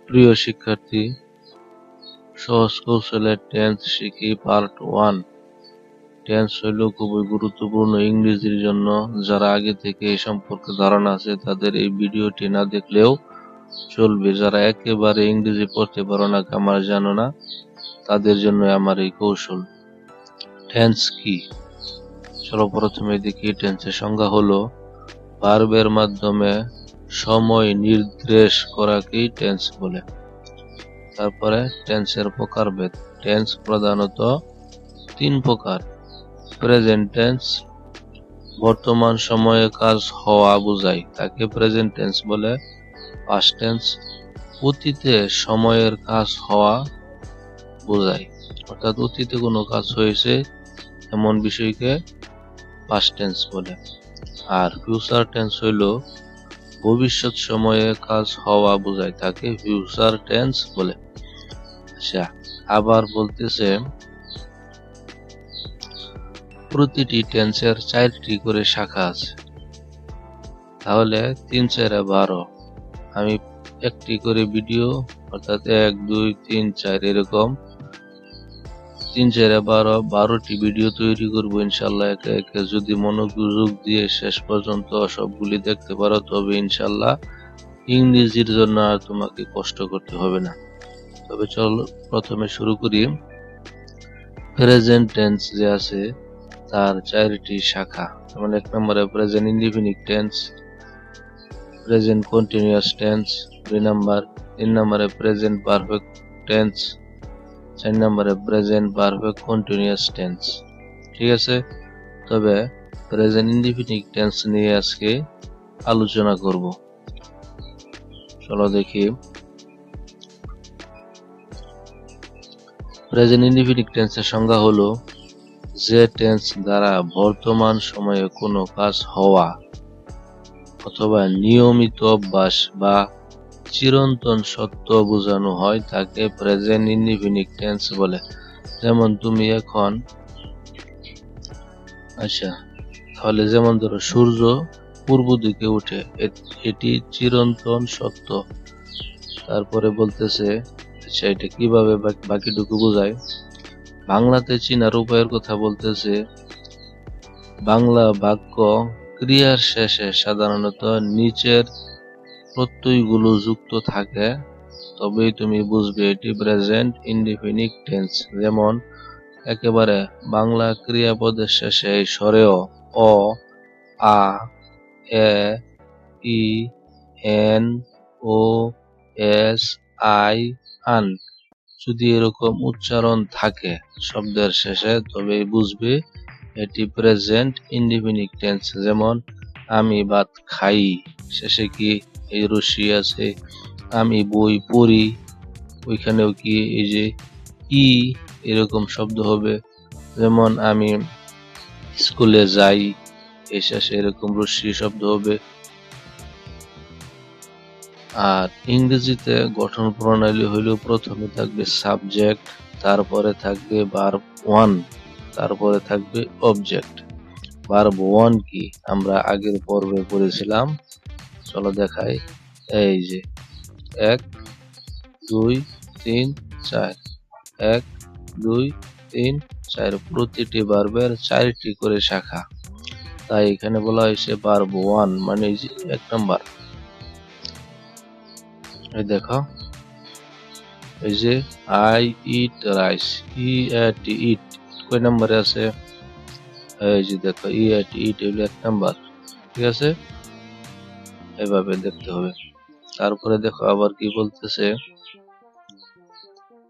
প্রিয় শিক্ষার্থী, সহজ কৌশলে টেন্স শিখি পার্ট 1। টেন্স হইল খুবই গুরুত্বপূর্ণ ইংরেজির জন্য। যারা আগে থেকে এই সম্পর্কে ধারণা আছে তাদের এই ভিডিওটি না দেখলেও চলবে। যারা একেবারে ইংরেজি পড়তে পারো না, গ্রামার জানো না, তাদের জন্য আমার এই কৌশল। টেন্স কি? চলো প্রথমে দেখি। টেন্সের সংজ্ঞা হলো ভার্বের মাধ্যমে সময় নির্দেশ করাকেই টেন্স বলে। তারপরে টেন্সের প্রকারভেদ। টেন্স প্রধানত 3 প্রকার। প্রেজেন্ট টেন্স, বর্তমান সময়ে কাজ হওয়া বোঝায়, তাকে প্রেজেন্ট টেন্স বলে। পাস্ট টেন্স, অতীতে সময়ের কাজ হওয়া বোঝায়, অর্থাৎ অতীতে কোনো কাজ হয়েছে এমন বিষয়কে পাস্ট টেন্স বলে। আর ফিউচার টেন্স হইল ভবিষ্যৎ সময়ে কাজ হওয়া বোঝায়, তাকে ফিউচার টেন্স বলে। আচ্ছা, আবার বলতেছে প্রতিটি টেন্সের 4টি করে শাখা আছে। তাহলে 3 4 12। আমি একটি করে ভিডিও, অর্থাৎ 1 2 3 4 এরকম 3 4 12টি ভিডিও তৈরি করব ইনশাল্লাহ একে একে। যদি মনোযোগ দিয়ে শেষ পর্যন্ত সবগুলি দেখতে পারো তবে ইনশাল্লাহ ইংরেজির জন্য আর তোমাকে কষ্ট করতে হবে না। তবে চলো প্রথমে শুরু করি। প্রেজেন্ট টেন্স যে আছে তার 4টি শাখা। যেমন 1 নম্বরে present indefinite tense, present continuous tense, 3 নম্বরে প্রেজেন্ট পারফেক্ট টেন্স, 4 নম্বরে প্রেজেন্ট পারফেক্ট কন্টিনিউয়াস টেন্স। ঠিক আছে, তবে প্রেজেন্ট ইনডিফিনিট টেন্স নিয়ে আজকে আলোচনা করব। চলো দেখি। প্রেজেন্ট ইনডিফিনিট টেন্সের সংজ্ঞা হলো যে টেন্স দ্বারা বর্তমান সময়ে কোনো কাজ হওয়া অথবা নিয়মিত অভ্যাস বা চিরন্তন সত্য বোঝানো হয় তাকে প্রেজেন্ট ইনডিফিনিট টেন্স বলে। যেমন তুমি এখন, আচ্ছা তাহলে যেমন ধরো সূর্য পূর্ব দিকে উঠে, এটি চিরন্তন সত্য। তারপরে বলতেছে, আচ্ছা এটা কিভাবে বাকিটুকু বোঝায়। বাংলাতে চিনার উপায়ের কথা বলতেছে, বাংলা বাক্য ক্রিয়ার শেষে সাধারণত নিচের প্রত্যয়গুলো যুক্ত থাকে, তবেই তুমি বুঝবে এটি প্রেজেন্ট ইনডিফিনিট টেন্স। যেমন একেবারে বাংলা ক্রিয়াপদের শেষে এই স্বরেও অ, আ, এ, ই, এন, ও, এস, আই, আন যদি এরকম উচ্চারণ থাকে শব্দের শেষে তবেই বুঝবে এটি প্রেজেন্ট ইনডিফিনিট টেন্স। যেমন আমি ভাত খাই, শেষে কি এই রশ্মি আছে। আমি বই পড়ি, ওইখানেও কি এই যে ই এরকম শব্দ হবে। যেমন আমি স্কুলে যাই, এই শেষে এরকম রশ্মি শব্দ হবে। আর ইংরেজিতে গঠন প্রণালী হইল প্রথমে থাকবে সাবজেক্ট, তারপরে থাকবে ভার্ব 1, তারপরে থাকবে অবজেক্ট। ভার্ব 1 কি আমরা আগের পর্বে পড়েছিলাম, চলো দেখাই। এই যে 1 2 3 4, 1 2 3 4, প্রতিটি ভার্বের 4টি করে শাখা। তাই এখানে বলা হয়েছে ভার্ব 1 মানে এই যে 1 নাম্বার। এই দেখো, এই যে আই ইট রাইস, ই এট ইট কয় নম্বরে আছে? এই যে দেখো ই এট ইট হলো 1 নাম্বার। ঠিক আছে, এভাবে দেখতে হবে। তারপরে দেখো আবার কি বলতেছে,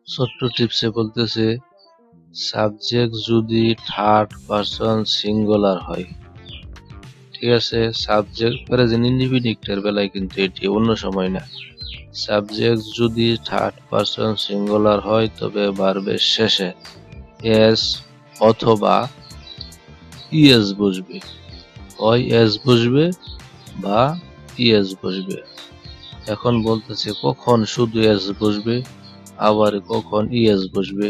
ছোট্ট টিপসে বলতেছে সাবজেক্ট যদি থার্ড পারসন সিঙ্গুলার হয়। ঠিক আছে, সাবজেক্ট প্রেজেন্ট ইনডিফিনিটের বেলায় কিন্তু এটি অন্য সময় না। সাবজেক্ট যদি থার্ড পারসন সিঙ্গুলার হয় তবে ভার্বের শেষে এস অথবা ইএস বসবে, হয় এস বসবে বা ইএস বসবে। এখন বলতেছে কখন শুধু এস বসবে আবার কখন ইএস বসবে,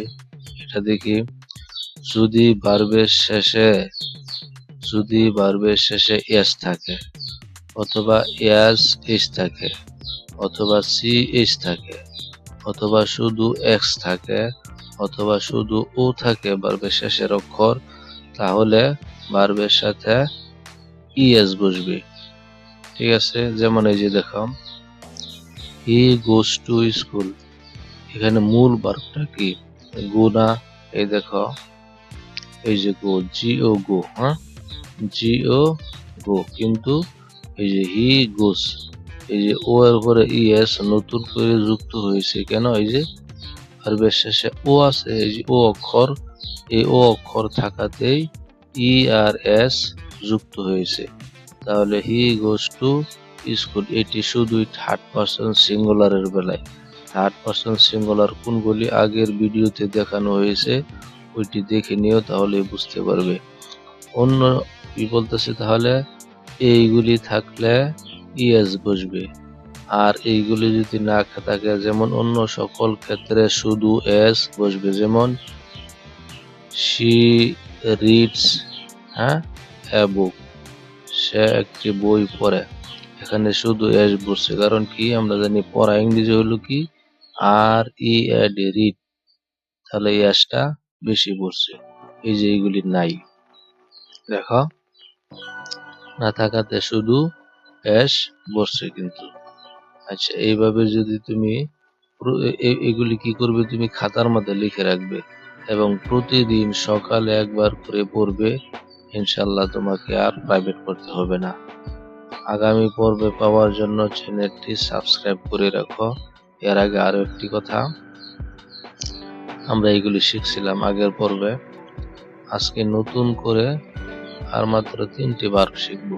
এটা দেখি। যদি ভার্বের শেষে এস থাকে অথবা এস থাকে অথবা সি এস থাকে অথবা শুধু এক্স থাকে অথবা শুধু ও থাকে ভার্বের শেষের অক্ষর, তাহলে ভার্বের সাথে ইএস বসবে। ঠিক আছে, যেমন এই যে দেখো, হি গোস টু স্কুল, এখানে মূল ভার্বটা কি? গো না? এই দেখো, এই যে গো, জিও গো, হ্যাঁ, জিও গো, কিন্তু এই যে হি গোস, এই যে ও এর উপরে ইএস নতুন করে যুক্ত হয়েছে কেন? এই যে ভার্বের শেষে ও আছে, এই যে ও অক্ষর, এই ও অক্ষর থাকাতেই ই আর এস যুক্ত হয়েছে। তাহলে হি গোস টু স্কুল, এটি শুধুই থার্ড পারসন সিঙ্গুলারের বেলায়। থার্ড পারসন সিঙ্গুলার কোনগুলি আগের ভিডিওতে দেখানো হয়েছে, ওইটি দেখে নিও, তাহলে বুঝতে পারবে। অন্য কি বলতেছে, তাহলে এইগুলি থাকলে ইএস বসবে, আর এইগুলি যদি না থাকে, যেমন অন্য সকল ক্ষেত্রে শুধু এস বসবে। যেমন শি রিডস, হ্যাঁ, এ বুক, সে একটি বই পড়ে, এখানে শুধু এস বসছে। কারণ কি? আমরা জানি পড়া ইংরেজি হলো কি আর ই এড, রিড, তাহলে এসটা বেশি বসছে। এই যে এইগুলি নাই, দেখো, না থাকাতে শুধু এস বসছে কিন্তু। আচ্ছা, এইভাবে যদি তুমি এগুলি কি করবে, তুমি খাতার মধ্যে লিখে রাখবে এবং প্রতিদিন সকালে একবার করে পড়বে, ইনশাল্লাহ তোমাকে আর প্রাইভেট করতে হবে না। আগামী পর্বে পাওয়ার জন্য চ্যানেলটি সাবস্ক্রাইব করে রাখো। এর আগে আরো একটি কথা, আমরা এইগুলি শিখছিলাম আগের পর্বে, আজকে নতুন করে আর মাত্র 3টি ভার্ব শিখব।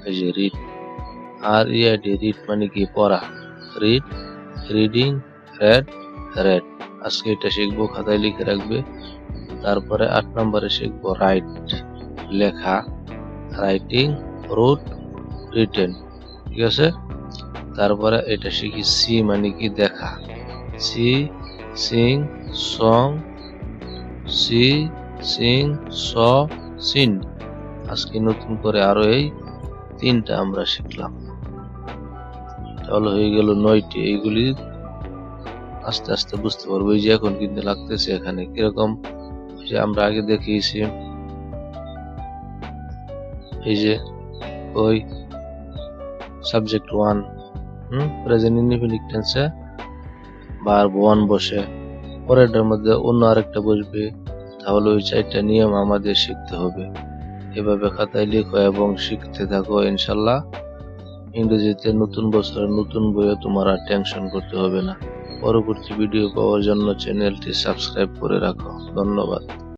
এই যে রিড, আর ইআইডি, রিড মানে কি? পড়া, রিড, রিডিং, রেড, রেড, আজকে এটা শিখবো, খাতায় লিখে রাখবে। তারপরে 8 নম্বরে শিখবো রাইট, লেখা, রাইটিং, রোড, রিটেন, ঠিক আছে। তারপরে এটা শিখি সি মানে কি? দেখা, see, sing, song, see, sing, saw, seen. আজকে নতুন করে আরো এই 3টা আমরা শিখলাম, তাহলে হয়ে গেল 9টি। এইগুলি আস্তে আস্তে বুঝতে পারবো। এই যে এখন কিন্তু লাগতেছে এখানে কিরকম, যে আমরা আগে দেখিয়েছি, এই যে ওই সাবজেক্ট 1, প্রেজেন্ট ইনডিফিনিট টেন্সে ভার্ব 1 বসে, পরেরটার মধ্যে অন্য আরেকটা বসবে, তাহলে ওই 4টা নিয়ম আমাদের শিখতে হবে। এভাবে খাতায় লেখো এবং শিখতে থাকো, ইনশাল্লাহ ইংরেজিতে নতুন বছরের নতুন বইয়ে তোমার আর টেনশন করতে হবে না। পরবর্তী ভিডিও পাওয়ার জন্য চ্যানেলটি সাবস্ক্রাইব করে রাখো। ধন্যবাদ।